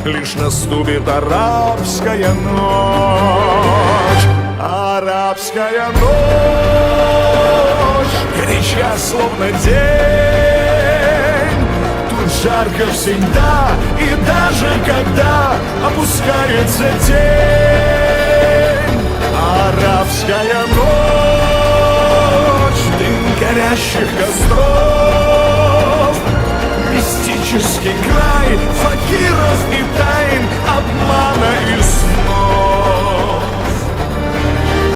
лишь наступит арабская ночь. Арабская ночь, горяча, словно день. Тут жарко всегда, и даже когда опускается день. Арабская ночь, дым горящих костров, мистический край факиров и